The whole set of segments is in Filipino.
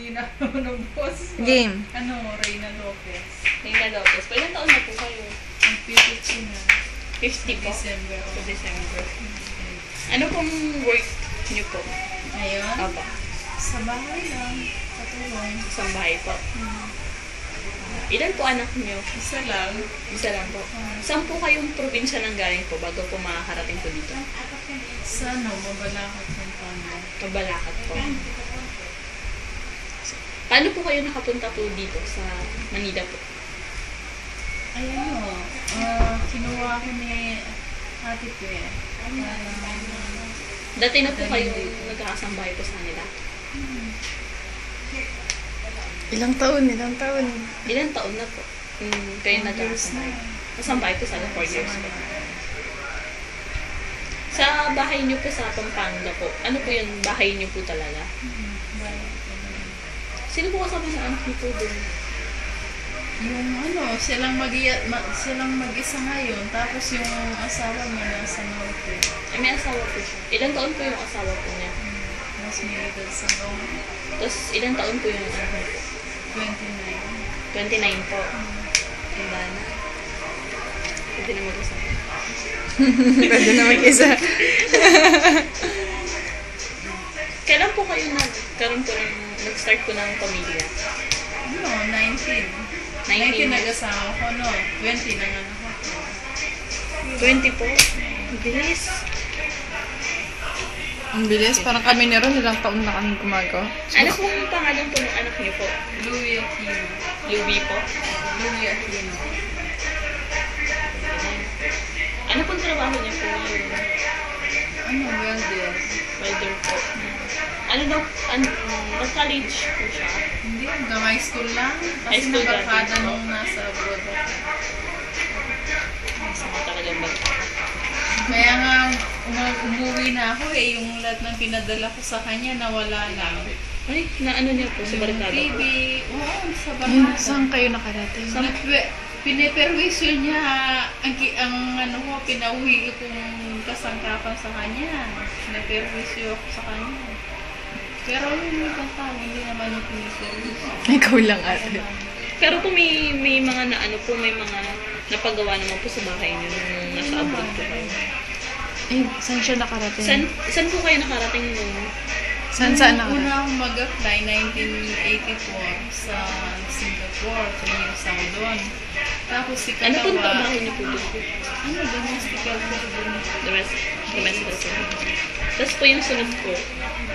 ginagawa ng boss. Game. Reyna Lopez. Reyna Lopez. Pa ilang taon na po kayo? Ang 50 na. 50 po? December. Sa December. Ano pong work niyo po? Ngayon? Opo. Sa bahay lang. Katulong. Sa bahay po. Ilan po anak niyo? Isa lang. Isa lang po. Saan po kayong probinsya nang galing po bago po makakarating po dito? Sa Mabalakot ng Panda. Mabalakat po. Paano po kayo nakapunta po dito sa Manila po? Ayan o. Kinuha ko ni Ate Pue. Dati na po kayo nagkakasambahay po sa kanila? Ilang taon? Ilang taon na po? Kayo nagkakasambahay? Kasambahay po sana 4 years po. Sa bahay niyo po sa Pampanga po, ano po yun? Bahay niyo po talaga? Sino po kasama ng anak niyo po doon? Yung silang mag-isa ngayon. Tapos yung asawa niya nasa Norte. May asawa po siya. Ilang taon po yung asawa po niya? Mas miligal sa Norte. Tapos ilang taon po yung anak niyo po? 29. 29 po. Tanda na. Pwede na mag-isa. Pwede na mag-isa. Kailan po kayo nag-start po ng pamilya? 19. 19 nag-asawa ko, 20 nanganak ako. 20 po? Bilis. Ang bilis. Parang kami ni Ron, ilang taon na kami gumagawa. Ano pong pangalan po ng anak niyo po? Louie Aquino. Louie po? Louie Aquino. Ano pong trabaho niya po ngayon? Welder. Welder po. Nag-college po siya? Hindi, hanggang high school lang. High Kasi school nabarkada graduate po. nung nasa abroad ako. Sama talagang bata. Kaya nga, umuwi na ako yung lahat ng pinadala ko sa kanya, nawala lang. Ay, na ano niya po? Sa barkada po? Baby, sa Ayun, barkada. saan kayo nakarating? Piniperwisyo niya ang pinauwi kong kasangkapan sa kanya. Piniperwisyo ako sa kanya. Pero yung ibang tao, hindi naman yung piniperwisyo. Ikaw lang ate. Pero kung may mga may mga napagawa naman po sa bahay niyo nung nasa abroad po kayo. Eh, saan siya nakarating? Saan po kayo nakarating nung? Saan nakarating? Una akong mag-apply, 1984, sa Singapore, sa New Saudon. Tapos si Ano pong Katawa, trabaho niyo po doon? domestic helper din. Domestic. Tapos po yung sunod po.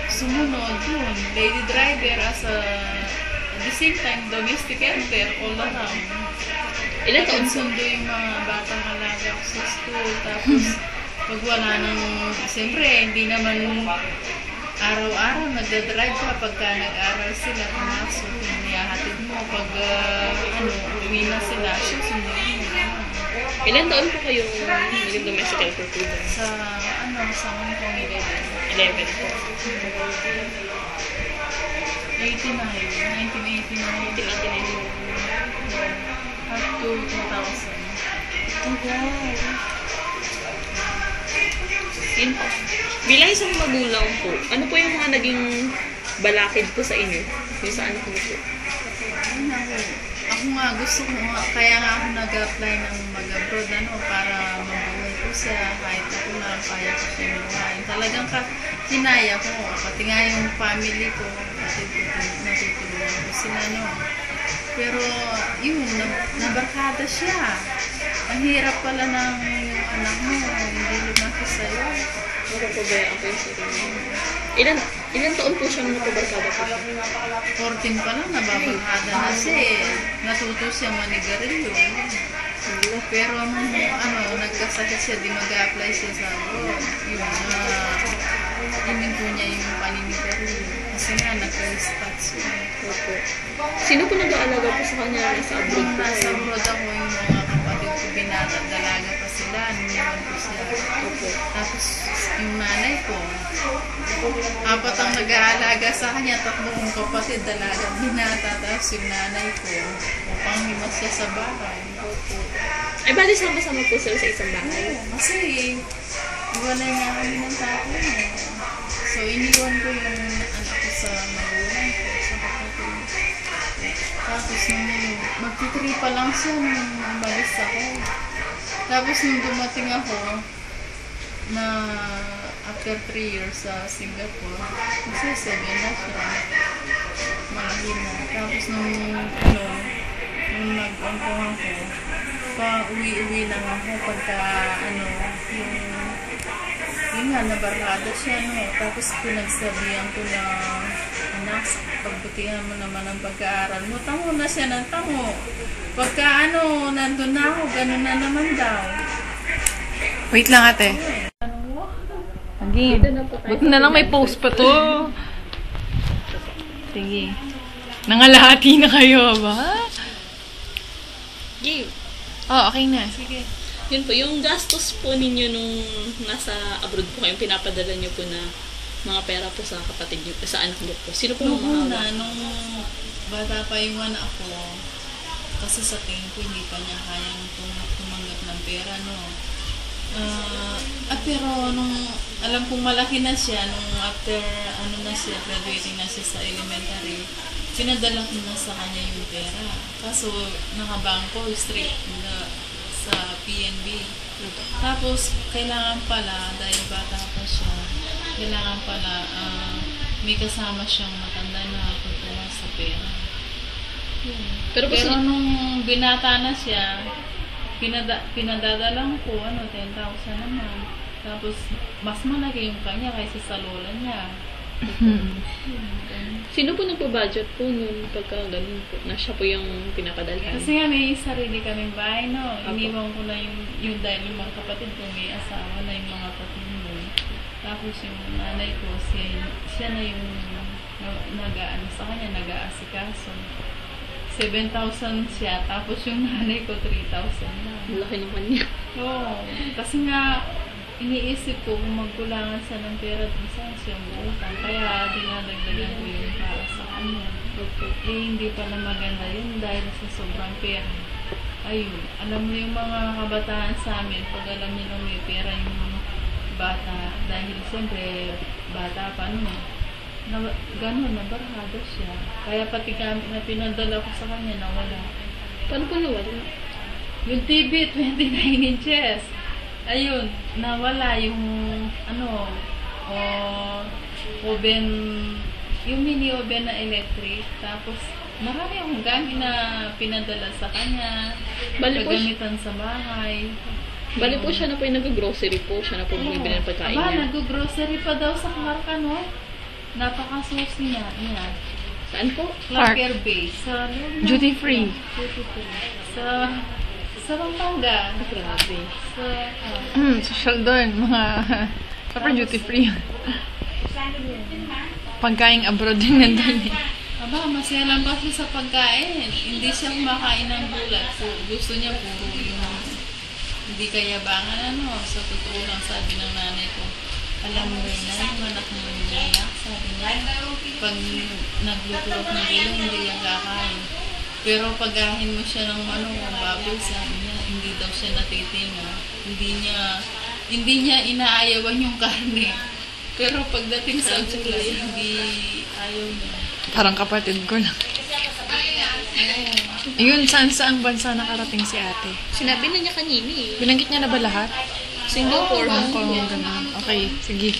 Sumunod yun, lady driver at the same time, domestic helper all around. Ilan taon po? Sundo yung mga batang alaga ko sa school. Tapos, pag wala nang, siyempre, hindi naman araw-araw nagdadrive ka pagka nag-aral sila, pumasok, niyahatid mo. Pag, uwi na sila, susunod mo. Ilan taon po kayong naging domestic helper po doon? Sa Hong Kong 11. 11 po. 1989. 1989. Up to 2000. Oh, wow. Yun po. Bilang isang magulang po, ano po yung mga naging balakid po sa inyo? Yung sa anak niyo po? Ako nga, gusto ko nga, kaya nga ako nag-apply ng mag-abroad, para mabuhay ko siya, kahit ako lang, kaya ko siya mabuhay. Talagang kinaya ko, pati nga yung family ko, pati natutulungan ko sila, Pero, yun, nabarkada siya. Ang hirap pala ng yung anak mo, hindi lumaki sa'yo. Napapabayaan po yung sarili. Ilan taon po siyang napabarkada po siya? 14 pa lang, nababarkada na siya Natuto siya manigarilyo. Pero nagkasakit siya, di mag-a-apply siya sa abroad. Hininto niya yung paninigarilyo. Kasi nga, nagka-stats siya. Opo. Sino po nag-aalaga po sa kanya nasa abroad po Nasa kayo? abroad ako, yung mga kapatid ko, binata-dalaga pa sila, niniwan ko siya. Opo. Tapos, yung nanay ko, 4 ang nag-aalaga sa kanya, 3 kong kapatid, dalaga, binata, tapos yung nanay ko, upang himas siya sa bahay. Opo. Ay, bali sama-sama po sila sa isang bahay? Kasi, iwalay nga kami ng tao. So, iniwan ko yung anak ko sa magulang ko, sa kapatid. Magti-3 pa lang siya nung umalis ako. Tapos nung dumating ako, na after 3 years sa Singapore, kasi 7 na siya. Malaki na. Tapos nung nag-umpong ako, pa-uwi-uwi lang ako pagka, yun nga, nabarkada siya, no. Tapos pinagsabihan ko na, anak, pagbutihan mo naman ang pag-aaral mo. Tamo na siya ng tamo. Pagka nandun na ako, gano'n na naman daw. Wait lang, ate. Sige. Buti na lang may post pa to. Sige. Nangalahati na kayo, ba? Game. Oh, okay na. Sige. Yun po, yung gastos po ninyo nung nasa abroad po kayo, pinapadala nyo po na mga pera po sa kapatid nyo, sa anak nyo po. Sino po Nung mga una, nung bata pa yung anak ko, kasi sa tingin ko hindi pa niya kayang tumanggap ng pera, no. Pero nung alam kong malaki na siya, nung after na siya, graduating na siya sa elementary, pinadala ko na sa kanya yung pera. Kaso nakabangko, straight na sa PNB. Tapos kailangan pala, dahil bata pa siya, kailangan pala may kasama siyang matanda na kukuha sa pera. Pero nung binata na siya, pinadadalang ko 10,000 naman. Tapos mas malaki yung kanya kaysa sa lola niya. Sino po nagpa-budget po nung pagka ganun po? Na siya po yung pinapadalhan? Kasi nga may sarili kaming bahay, no. Iniwan ko na yung dahil yung mga kapatid ko, may asawa na yung mga kapatid mo. Tapos yung nanay ko, siya na yung sa kanya, nag-aasikaso. 7,000 siya, tapos yung nanay ko 3,000 na. Laki naman niya. Oo. Kasi nga, iniisip ko kung magkulangan siya ng pera dun saan siya umuutang. Kaya dinadagdagan ko yun para sa kanya. Hindi pala maganda yun dahil sa sobrang pera. Ayun. Alam mo yung mga kabataan sa amin, pag alam nila may pera yung bata, dahil siyempre bata pa no. Gano'n, nabarkada siya. Kaya pati gamit na pinadala ko sa kanya, nawala. Paano po nawala? Yung TV, 29 inches. Ayun, nawala yung oven, yung mini oven na electric. Tapos, marami akong gamit na pinadala sa kanya. Gagamitan sa bahay. Bali po siya na po yung nag-grocery po. Siya na po bumibili ng pagkain niya. Nag-grocery pa daw sa Clark, no? Napaka-saucy niya. Saan po? Clark Air Base. Sa Duty free. Duty free. Sa Pampanga. Grabe. Social doon. Mga super duty free. Pagkain abroad din nandun eh. Aba, masaya lang ba siya sa pagkain? Hindi siya kumakain ng bulat. Gusto niya puro yung hindi kayabangan, Sa totoo lang, sabi ng nanay ko, alam mo na yung anak mo niyak, sabi niya. Pag nagluto ng ulo, hindi niya kakain. Pero pagahin mo siya ng baboy, sabi niya, hindi daw siya natitinga. Hindi niya inaayawan yung karne. Pero pagdating sa gulay, hindi ayaw niya. Parang kapatid ko lang. Yun, saang bansa nakarating si ate? Sinabi na niya kanina eh. Binanggit niya na ba lahat? Singapore. Hong Kong, ganun. Okay, sige.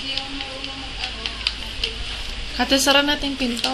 Kate, sara natin pinto.